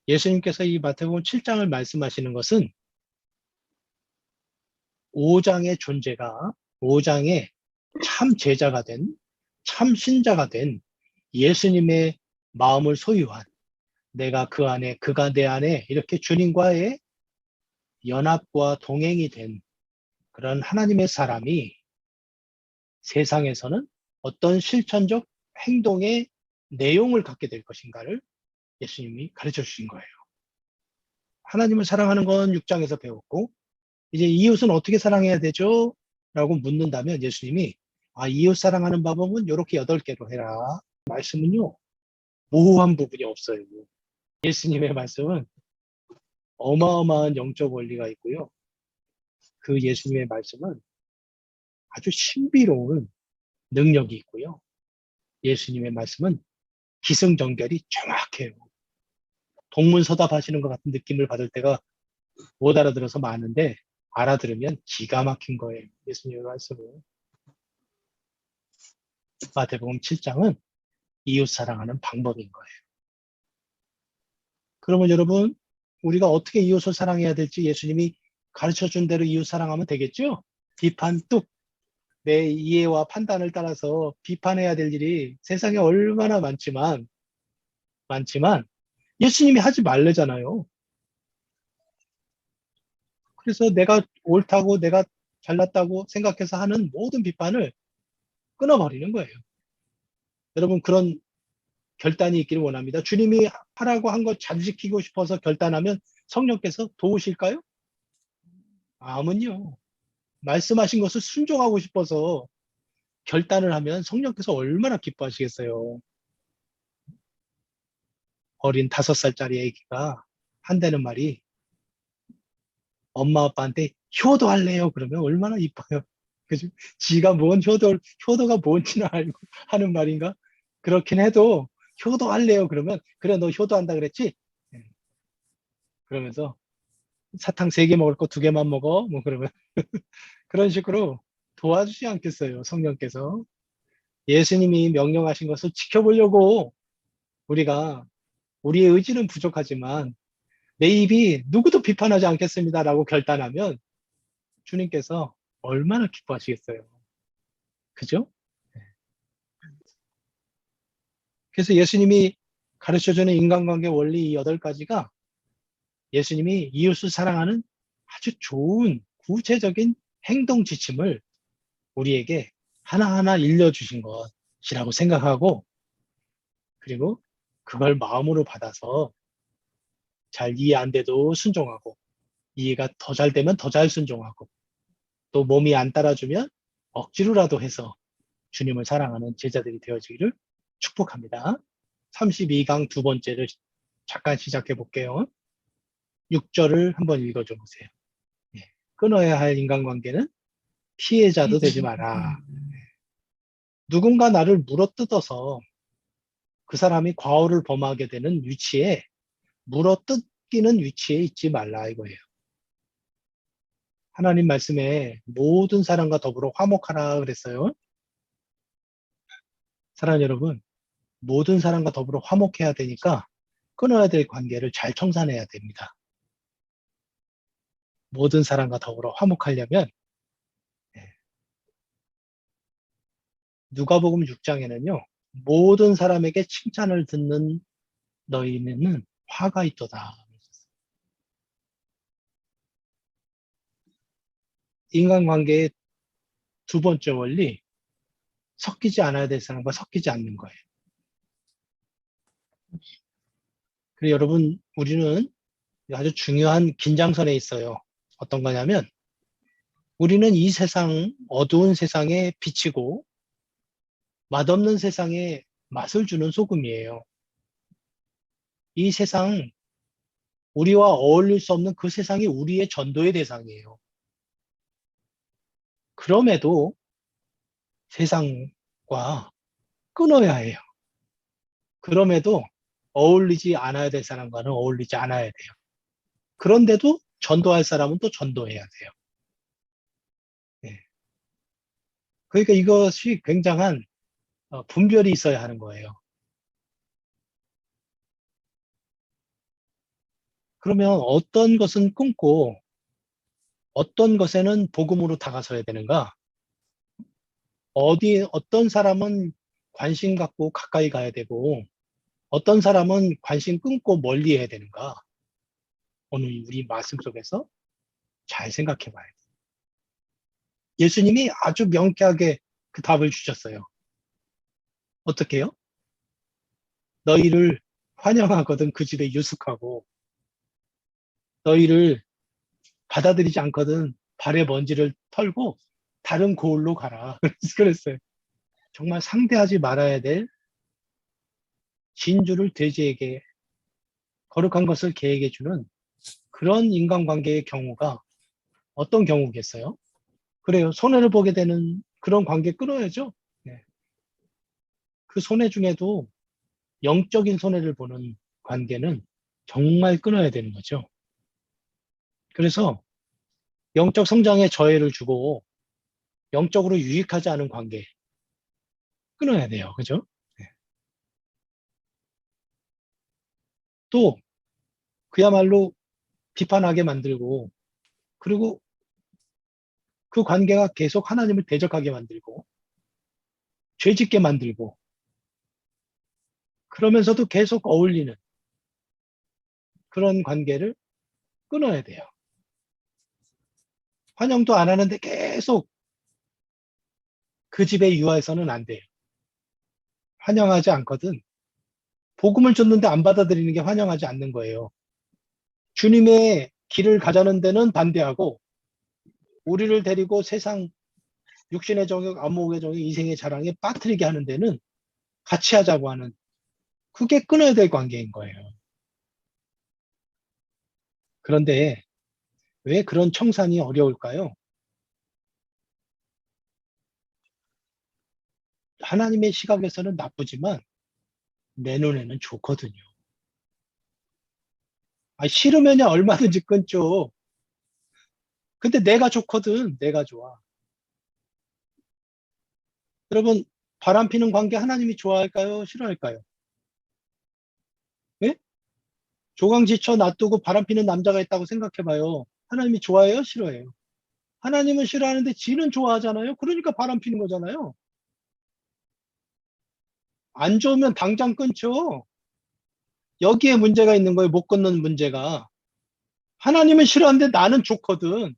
예수님께서 이 마태복음 7장을 말씀하시는 것은 5장의 존재가 5장의 참 제자가 된, 참 신자가 된 예수님의 마음을 소유한, 내가 그 안에, 그가 내 안에 이렇게 주님과의 연합과 동행이 된 그런 하나님의 사람이 세상에서는 어떤 실천적 행동의 내용을 갖게 될 것인가를 예수님이 가르쳐 주신 거예요. 하나님을 사랑하는 건 6장에서 배웠고, 이제 이웃은 어떻게 사랑해야 되죠? 라고 묻는다면 예수님이 이웃 사랑하는 방법은 이렇게 8개로 해라. 말씀은요, 모호한 부분이 없어요. 예수님의 말씀은 어마어마한 영적 원리가 있고요. 그 예수님의 말씀은 아주 신비로운 능력이 있고요. 예수님의 말씀은 기승전결이 정확해요. 동문서답하시는 것 같은 느낌을 받을 때가 못 알아들어서 많은데 알아들으면 기가 막힌 거예요. 예수님의 말씀은. 마태복음 7장은 이웃 사랑하는 방법인 거예요. 그러면 여러분, 우리가 어떻게 이웃을 사랑해야 될지 예수님이 가르쳐준 대로 이웃 사랑하면 되겠죠? 비판 뚝, 내 이해와 판단을 따라서 비판해야 될 일이 세상에 얼마나 많지만 예수님이 하지 말래잖아요. 그래서 내가 옳다고 내가 잘났다고 생각해서 하는 모든 비판을 끊어버리는 거예요. 여러분, 그런 결단이 있기를 원합니다. 주님이 하라고 한 거 잘 지키고 싶어서 결단하면 성령께서 도우실까요? 아문요. 말씀하신 것을 순종하고 싶어서 결단을 하면 성령께서 얼마나 기뻐하시겠어요. 어린 5살짜리 아기가 한다는 말이 엄마 아빠한테 효도할래요 그러면 얼마나 이뻐요. 그죠? 지가 뭔 효도가 뭔지는 알고 하는 말인가? 그렇긴 해도 효도할래요 그러면 그래 너 효도한다 그랬지? 네. 그러면서 사탕 3개 먹을 거 2개만 먹어 뭐 그러면 그런 식으로 도와주지 않겠어요 성령께서. 예수님이 명령하신 것을 지켜보려고 우리가 우리의 의지는 부족하지만 내 입이 누구도 비판하지 않겠습니다라고 결단하면 주님께서 얼마나 기뻐하시겠어요. 그죠? 그래서 예수님이 가르쳐주는 인간관계 원리 이 8가지가 예수님이 이웃을 사랑하는 아주 좋은 구체적인 행동 지침을 우리에게 하나하나 일러주신 것이라고 생각하고 그리고 그걸 마음으로 받아서 잘 이해 안 돼도 순종하고 이해가 더 잘 되면 더 잘 순종하고 또 몸이 안 따라주면 억지로라도 해서 주님을 사랑하는 제자들이 되어지기를 축복합니다. 32강 2번째를 잠깐 시작해 볼게요. 6절을 한번 읽어줘 보세요. 예. 끊어야 할 인간관계는 피해자도 되지 마라. 누군가 나를 물어뜯어서 그 사람이 과오를 범하게 되는 위치에 물어뜯기는 위치에 있지 말라 이거예요. 하나님 말씀에 모든 사람과 더불어 화목하라 그랬어요. 사랑하는 여러분, 모든 사람과 더불어 화목해야 되니까 끊어야 될 관계를 잘 청산해야 됩니다. 모든 사람과 더불어 화목하려면 누가복음 6장에는요. 모든 사람에게 칭찬을 듣는 너희는 화가 있도다. 인간관계의 2번째 원리, 섞이지 않아야 될 사람과 섞이지 않는 거예요. 그리고 여러분, 우리는 아주 중요한 긴장선에 있어요. 어떤 거냐면, 우리는 이 세상, 어두운 세상에 비치고, 맛없는 세상에 맛을 주는 소금이에요. 이 세상, 우리와 어울릴 수 없는 그 세상이 우리의 전도의 대상이에요. 그럼에도 세상과 끊어야 해요. 그럼에도 어울리지 않아야 될 사람과는 어울리지 않아야 돼요. 그런데도 전도할 사람은 또 전도해야 돼요. 네. 그러니까 이것이 굉장한 분별이 있어야 하는 거예요. 그러면 어떤 것은 끊고 어떤 것에는 복음으로 다가서야 되는가? 어떤 사람은 관심 갖고 가까이 가야 되고 어떤 사람은 관심 끊고 멀리 해야 되는가? 오늘 우리 말씀 속에서 잘 생각해 봐야 돼. 예수님이 아주 명쾌하게 그 답을 주셨어요. 어떻게 해요? 너희를 환영하거든 그 집에 유숙하고 너희를 받아들이지 않거든 발의 먼지를 털고 다른 고을로 가라. 그랬어요. 정말 상대하지 말아야 될 진주를 돼지에게 거룩한 것을 개에게 주는 그런 인간관계의 경우가 어떤 경우겠어요? 그래요. 손해를 보게 되는 그런 관계 끊어야죠. 네. 그 손해 중에도 영적인 손해를 보는 관계는 정말 끊어야 되는 거죠. 그래서 영적 성장에 저해를 주고 영적으로 유익하지 않은 관계 끊어야 돼요. 그죠? 네. 또 그야말로 비판하게 만들고 그리고 그 관계가 계속 하나님을 대적하게 만들고 죄짓게 만들고 그러면서도 계속 어울리는 그런 관계를 끊어야 돼요. 환영도 안 하는데 계속 그 집에 유화해서는 안 돼요. 환영하지 않거든. 복음을 줬는데 안 받아들이는 게 환영하지 않는 거예요. 주님의 길을 가자는 데는 반대하고 우리를 데리고 세상 육신의 정욕, 안목의 정욕, 이생의 자랑에 빠뜨리게 하는 데는 같이 하자고 하는 그게 끊어야 될 관계인 거예요. 그런데 왜 그런 청산이 어려울까요? 하나님의 시각에서는 나쁘지만 내 눈에는 좋거든요. 싫으면 얼마든지 끊죠. 근데 내가 좋거든. 내가 좋아. 여러분, 바람 피는 관계 하나님이 좋아할까요? 싫어할까요? 예? 조강지쳐 놔두고 바람 피는 남자가 있다고 생각해봐요. 하나님이 좋아해요? 싫어해요? 하나님은 싫어하는데 지는 좋아하잖아요. 그러니까 바람 피는 거잖아요. 안 좋으면 당장 끊죠. 여기에 문제가 있는 거예요. 못 끊는 문제가. 하나님은 싫어하는데 나는 좋거든.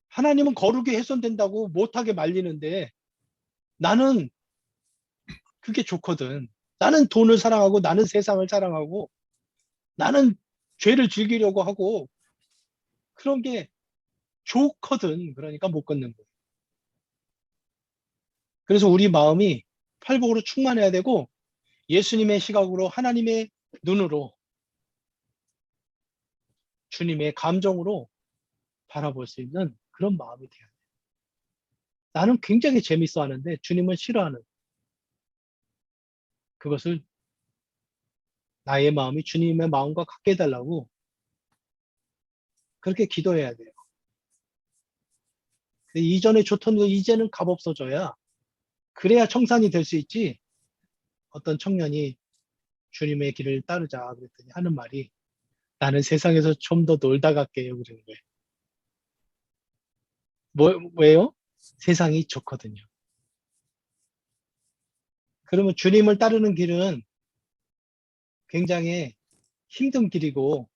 하나님은 거룩이 훼손된다고 못하게 말리는데 나는 그게 좋거든. 나는 돈을 사랑하고 나는 세상을 사랑하고 나는 죄를 즐기려고 하고 그런 게 좋거든. 그러니까 못 끊는 거예요. 그래서 우리 마음이 팔복으로 충만해야 되고 예수님의 시각으로 하나님의 눈으로 주님의 감정으로 바라볼 수 있는 그런 마음이 돼야 돼. 나는 굉장히 재밌어 하는데 주님은 싫어하는 그것을 나의 마음이 주님의 마음과 같게 해달라고 그렇게 기도해야 돼요. 이전에 좋던 거 이제는 값없어져야 그래야 청산이 될 수 있지. 어떤 청년이 주님의 길을 따르자 그랬더니 하는 말이 나는 세상에서 좀 더 놀다 갈게요 그러는 거예요. 왜요? 세상이 좋거든요. 그러면 주님을 따르는 길은 굉장히 힘든 길이고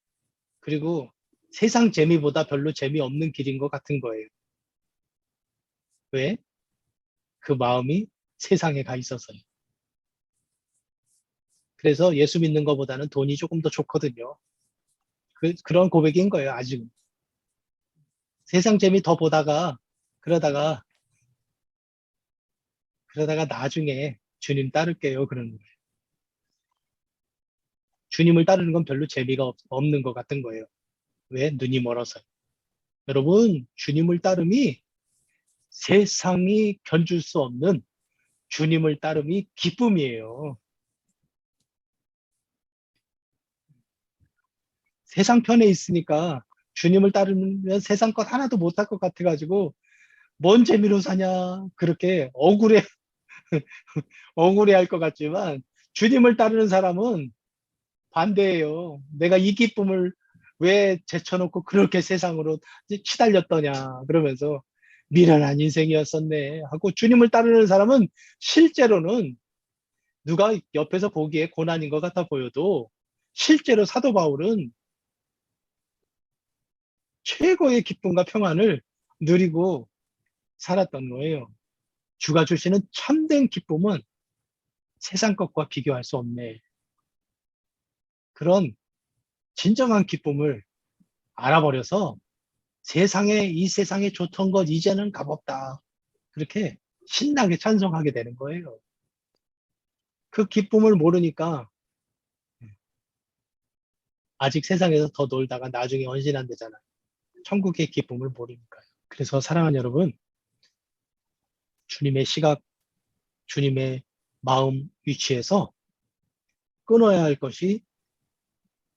그리고 세상 재미보다 별로 재미없는 길인 것 같은 거예요. 왜? 그 마음이 세상에 가 있어서요. 그래서 예수 믿는 것보다는 돈이 조금 더 좋거든요. 그런 고백인 거예요, 아직은. 세상 재미 더 보다가, 그러다가, 그러다가 나중에 주님 따를게요, 그러는 거예요. 주님을 따르는 건 별로 재미가 없는 것 같은 거예요. 왜? 눈이 멀어서. 여러분, 주님을 따름이 세상이 견줄 수 없는 주님을 따름이 기쁨이에요. 세상 편에 있으니까 주님을 따르면 세상 것 하나도 못할 것 같아가지고 뭔 재미로 사냐 그렇게 억울해 할 것 같지만 주님을 따르는 사람은 반대예요. 내가 이 기쁨을 왜 제쳐놓고 그렇게 세상으로 치달렸더냐 그러면서 미련한 인생이었었네 하고 주님을 따르는 사람은 실제로는 누가 옆에서 보기에 고난인 것 같아 보여도 실제로 사도 바울은 최고의 기쁨과 평안을 누리고 살았던 거예요. 주가 주시는 참된 기쁨은 세상 것과 비교할 수 없네. 그런 진정한 기쁨을 알아버려서 이 세상에 좋던 것 이제는 값없다. 그렇게 신나게 찬송하게 되는 거예요. 그 기쁨을 모르니까 아직 세상에서 더 놀다가 나중에 헌신한대잖아요. 천국의 기쁨을 모르니까요. 그래서 사랑하는 여러분, 주님의 시각, 주님의 마음 위치에서 끊어야 할 것이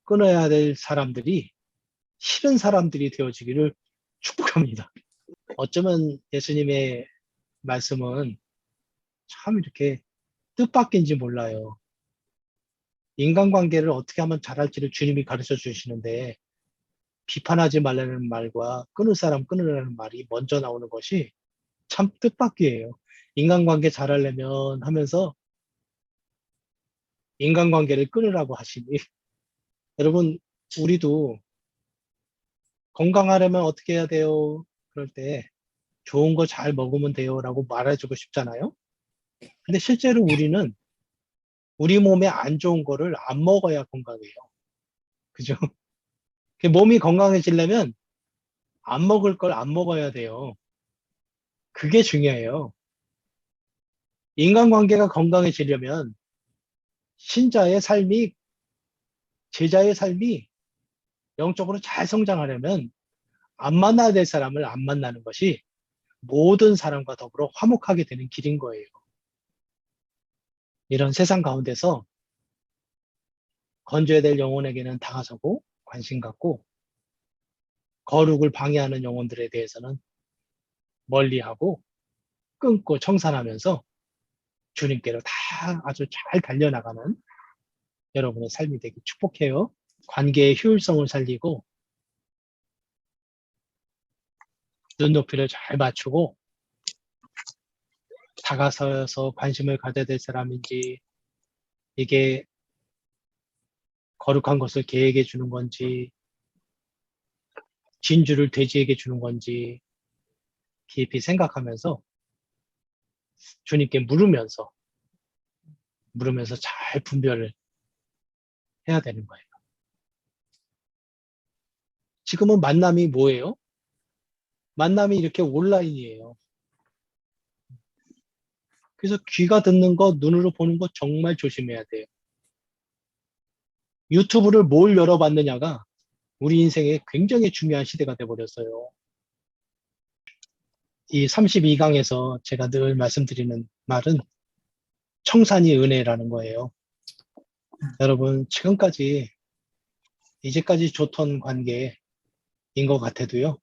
끊어야 될 사람들이 싫은 사람들이 되어지기를 축복합니다. 어쩌면 예수님의 말씀은 참 이렇게 뜻밖인지 몰라요. 인간관계를 어떻게 하면 잘할지를 주님이 가르쳐 주시는데 비판하지 말라는 말과 끊을 사람 끊으라는 말이 먼저 나오는 것이 참 뜻밖이에요. 인간관계 잘하려면 하면서 인간관계를 끊으라고 하시니 여러분 우리도 건강하려면 어떻게 해야 돼요? 그럴 때 좋은 거 잘 먹으면 돼요 라고 말해주고 싶잖아요. 근데 실제로 우리는 우리 몸에 안 좋은 거를 안 먹어야 건강해요. 그죠? 몸이 건강해지려면 안 먹을 걸 안 먹어야 돼요. 그게 중요해요. 인간관계가 건강해지려면 신자의 삶이, 제자의 삶이 영적으로 잘 성장하려면 안 만나야 될 사람을 안 만나는 것이 모든 사람과 더불어 화목하게 되는 길인 거예요. 이런 세상 가운데서 건져야 될 영혼에게는 다가서고 관심 갖고 거룩을 방해하는 영혼들에 대해서는 멀리하고 끊고 청산하면서 주님께로 다 아주 잘 달려나가는 여러분의 삶이 되길 축복해요. 관계의 효율성을 살리고 눈높이를 잘 맞추고 다가서서 관심을 가져야 될 사람인지 이게 거룩한 것을 개에게 주는 건지 진주를 돼지에게 주는 건지 깊이 생각하면서 주님께 물으면서 잘 분별을 해야 되는 거예요. 지금은 만남이 뭐예요? 만남이 이렇게 온라인이에요. 그래서 귀가 듣는 거, 눈으로 보는 거 정말 조심해야 돼요. 유튜브를 뭘 열어봤느냐가 우리 인생에 굉장히 중요한 시대가 돼버렸어요. 이 32강에서 제가 늘 말씀드리는 말은 청산이 은혜라는 거예요. 여러분, 이제까지 좋던 관계인 것 같아도요,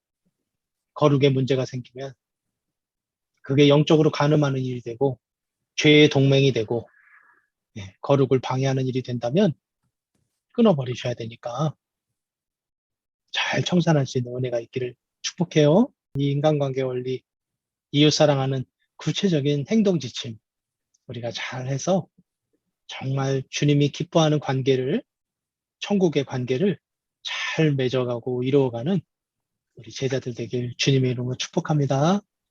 거룩에 문제가 생기면 그게 영적으로 간음하는 일이 되고, 죄의 동맹이 되고, 거룩을 방해하는 일이 된다면 끊어버리셔야 되니까 잘 청산할 수 있는 은혜가 있기를 축복해요. 이 인간관계 원리, 이웃 사랑하는 구체적인 행동 지침, 우리가 잘 해서 정말 주님이 기뻐하는 관계를, 천국의 관계를 잘 맺어가고 이루어가는 우리 제자들 되길 주님의 이름으로 축복합니다.